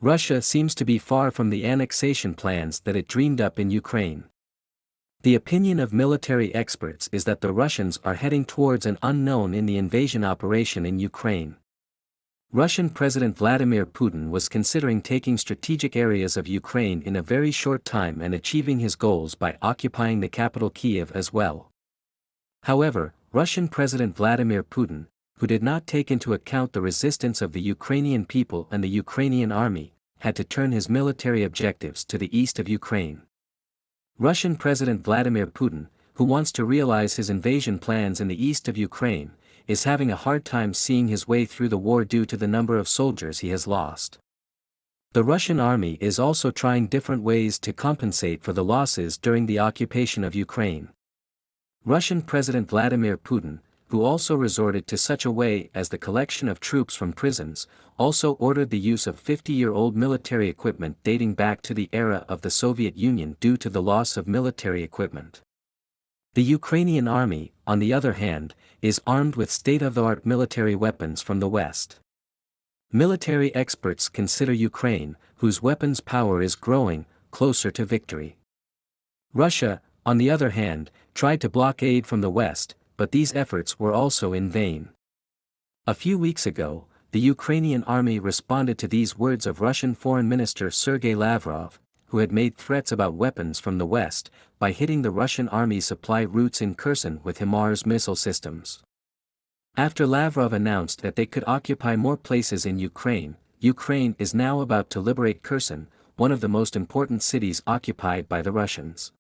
Russia seems to be far from the annexation plans that it dreamed up in Ukraine. The opinion of military experts is that the Russians are heading towards an unknown in the invasion operation in Ukraine. Russian President Vladimir Putin was considering taking strategic areas of Ukraine in a very short time and achieving his goals by occupying the capital Kiev as well. However, Russian President Vladimir Putin, who did not take into account the resistance of the Ukrainian people and the Ukrainian army, had to turn his military objectives to the east of Ukraine. Russian President Vladimir Putin, who wants to realize his invasion plans in the east of Ukraine, is having a hard time seeing his way through the war due to the number of soldiers he has lost. The Russian army is also trying different ways to compensate for the losses during the occupation of Ukraine. Russian President Vladimir Putin, who also resorted to such a way as the collection of troops from prisons, also ordered the use of 50-year-old military equipment dating back to the era of the Soviet Union due to the loss of military equipment. The Ukrainian army, on the other hand, is armed with state-of-the-art military weapons from the West. Military experts consider Ukraine, whose weapons power is growing, closer to victory. Russia, on the other hand, tried to block aid from the West, but these efforts were also in vain. A few weeks ago, the Ukrainian army responded to these words of Russian Foreign Minister Sergei Lavrov, who had made threats about weapons from the West, by hitting the Russian army's supply routes in Kherson with HIMARS missile systems. After Lavrov announced that they could occupy more places in Ukraine, Ukraine is now about to liberate Kherson, one of the most important cities occupied by the Russians.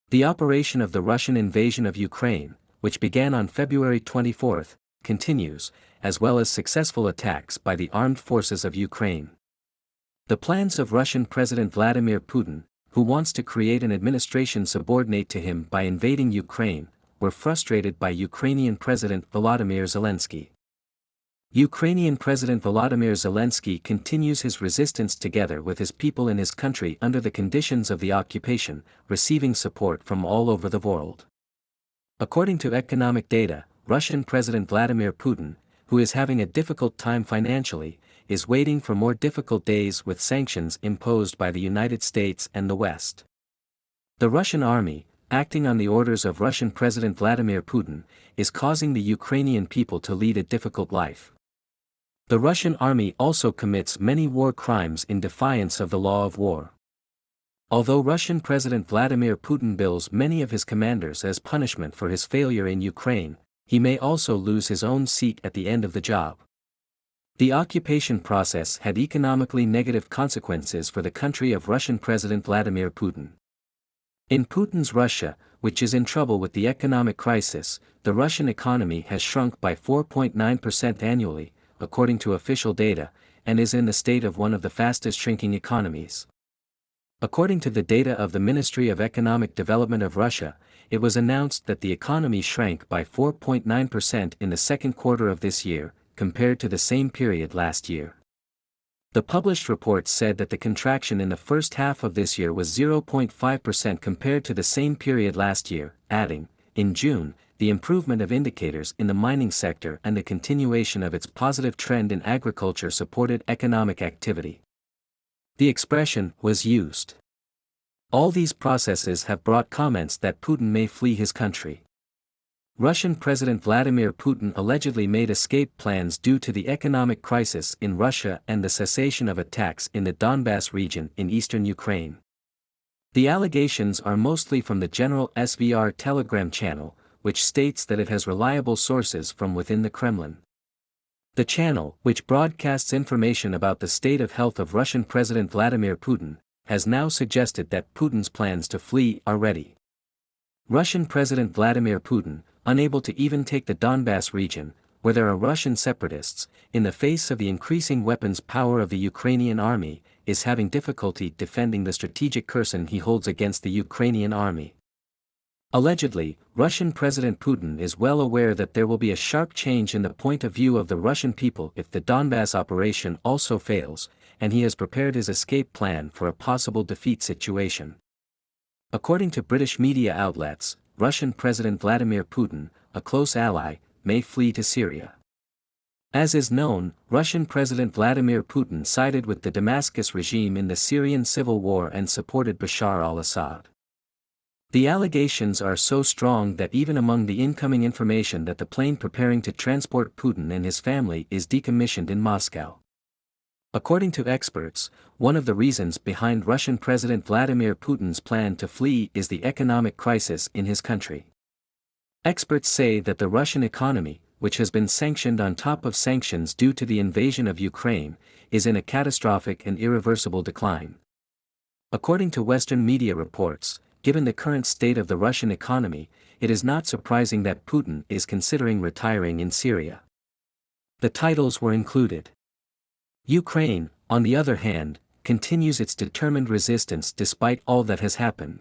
The operation of the Russian invasion of Ukraine, which began on February 24, continues, as well as successful attacks by the armed forces of Ukraine. The plans of Russian President Vladimir Putin, who wants to create an administration subordinate to him by invading Ukraine, were frustrated by Ukrainian President Volodymyr Zelensky. Ukrainian President Volodymyr Zelensky continues his resistance together with his people in his country under the conditions of the occupation, receiving support from all over the world. According to economic data, Russian President Vladimir Putin, who is having a difficult time financially, is waiting for more difficult days with sanctions imposed by the United States and the West. The Russian army, acting on the orders of Russian President Vladimir Putin, is causing the Ukrainian people to lead a difficult life. The Russian army also commits many war crimes in defiance of the law of war. Although Russian President Vladimir Putin bills many of his commanders as punishment for his failure in Ukraine, he may also lose his own seat at the end of the job. The occupation process had economically negative consequences for the country of Russian President Vladimir Putin. In Putin's Russia, which is in trouble with the economic crisis, the Russian economy has shrunk by 4.9% annually, according to official data, and is in the state of one of the fastest shrinking economies. According to the data of the Ministry of Economic Development of Russia, it was announced that the economy shrank by 4.9% in the second quarter of this year, compared to the same period last year. The published report said that the contraction in the first half of this year was 0.5% compared to the same period last year, adding, in June, the improvement of indicators in the mining sector and the continuation of its positive trend in agriculture supported economic activity. The expression was used. All these processes have brought comments that Putin may flee his country. Russian President Vladimir Putin allegedly made escape plans due to the economic crisis in Russia and the cessation of attacks in the Donbas region in eastern Ukraine. The allegations are mostly from the General SVR Telegram channel, which states that it has reliable sources from within the Kremlin. The channel, which broadcasts information about the state of health of Russian President Vladimir Putin, has now suggested that Putin's plans to flee are ready. Russian President Vladimir Putin, unable to even take the Donbas region, where there are Russian separatists, in the face of the increasing weapons power of the Ukrainian army, is having difficulty defending the strategic Kherson he holds against the Ukrainian army. Allegedly, Russian President Putin is well aware that there will be a sharp change in the point of view of the Russian people if the Donbas operation also fails, and he has prepared his escape plan for a possible defeat situation. According to British media outlets, Russian President Vladimir Putin, a close ally, may flee to Syria. As is known, Russian President Vladimir Putin sided with the Damascus regime in the Syrian civil war and supported Bashar al-Assad. The allegations are so strong that even among the incoming information that the plane preparing to transport Putin and his family is decommissioned in Moscow. According to experts, one of the reasons behind Russian President Vladimir Putin's plan to flee is the economic crisis in his country. Experts say that the Russian economy, which has been sanctioned on top of sanctions due to the invasion of Ukraine, is in a catastrophic and irreversible decline. According to Western media reports, given the current state of the Russian economy, it is not surprising that Putin is considering retiring in Syria. The titles were included. Ukraine, on the other hand, continues its determined resistance despite all that has happened.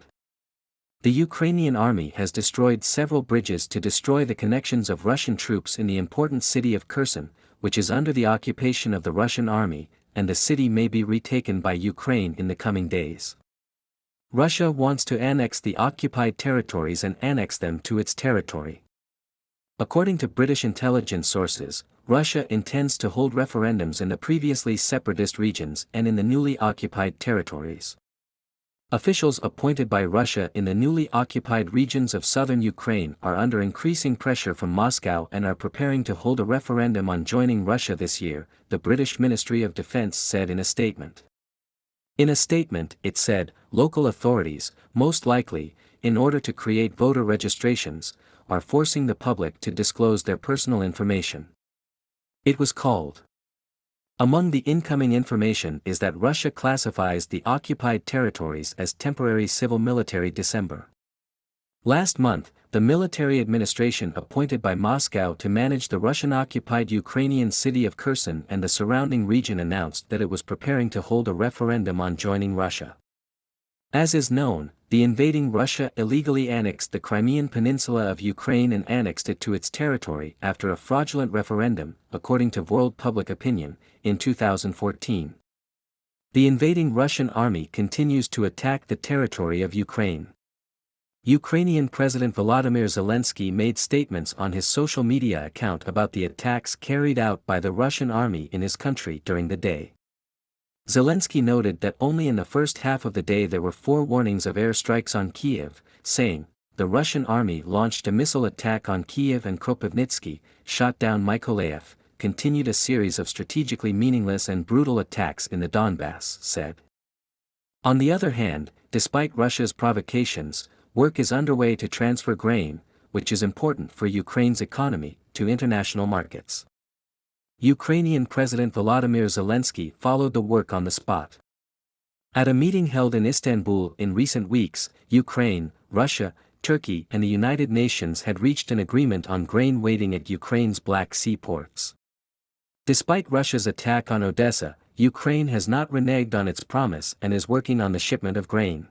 The Ukrainian army has destroyed several bridges to destroy the connections of Russian troops in the important city of Kherson, which is under the occupation of the Russian army, and the city may be retaken by Ukraine in the coming days. Russia wants to annex the occupied territories and annex them to its territory. According to British intelligence sources, Russia intends to hold referendums in the previously separatist regions and in the newly occupied territories. Officials appointed by Russia in the newly occupied regions of southern Ukraine are under increasing pressure from Moscow and are preparing to hold a referendum on joining Russia this year, the British Ministry of Defence said in a statement. In a statement, it said, local authorities, most likely, in order to create voter registrations, are forcing the public to disclose their personal information. It was called. Among the incoming information is that Russia classifies the occupied territories as temporary civil-military December. Last month, the military administration appointed by Moscow to manage the Russian-occupied Ukrainian city of Kherson and the surrounding region announced that it was preparing to hold a referendum on joining Russia. As is known, the invading Russia illegally annexed the Crimean Peninsula of Ukraine and annexed it to its territory after a fraudulent referendum, according to World Public Opinion, in 2014. The invading Russian army continues to attack the territory of Ukraine. Ukrainian President Volodymyr Zelensky made statements on his social media account about the attacks carried out by the Russian army in his country during the day. Zelensky noted that only in the first half of the day there were 4 warnings of airstrikes on Kiev, saying, the Russian army launched a missile attack on Kiev and Kropyvnytsky, shot down Mykolaiv, continued a series of strategically meaningless and brutal attacks in the Donbass, said. On the other hand, despite Russia's provocations, work is underway to transfer grain, which is important for Ukraine's economy, to international markets. Ukrainian President Volodymyr Zelensky followed the work on the spot. At a meeting held in Istanbul in recent weeks, Ukraine, Russia, Turkey and the United Nations had reached an agreement on grain waiting at Ukraine's Black Sea ports. Despite Russia's attack on Odessa, Ukraine has not reneged on its promise and is working on the shipment of grain.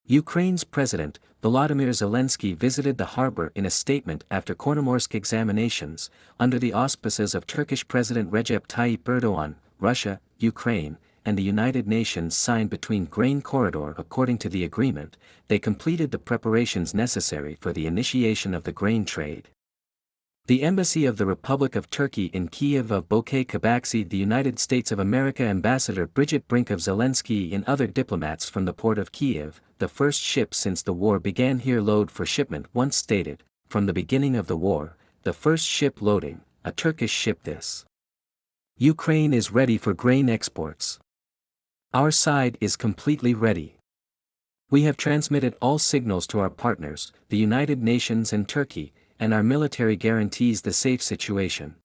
Ukraine's President, Volodymyr Zelensky visited the harbor in a statement after Chornomorsk examinations, under the auspices of Turkish President Recep Tayyip Erdogan, Russia, Ukraine, and the United Nations signed between Grain Corridor. According to the agreement, they completed the preparations necessary for the initiation of the grain trade. The Embassy of the Republic of Turkey in Kiev of Bokeh Kabaksi, the United States of America Ambassador Bridget Brink of Zelensky and other diplomats from the port of Kiev, the first ship since the war began here load for shipment once stated, from the beginning of the war, the first ship loading, a Turkish ship this. Ukraine is ready for grain exports. Our side is completely ready. We have transmitted all signals to our partners, the United Nations and Turkey, and our military guarantees the safe situation.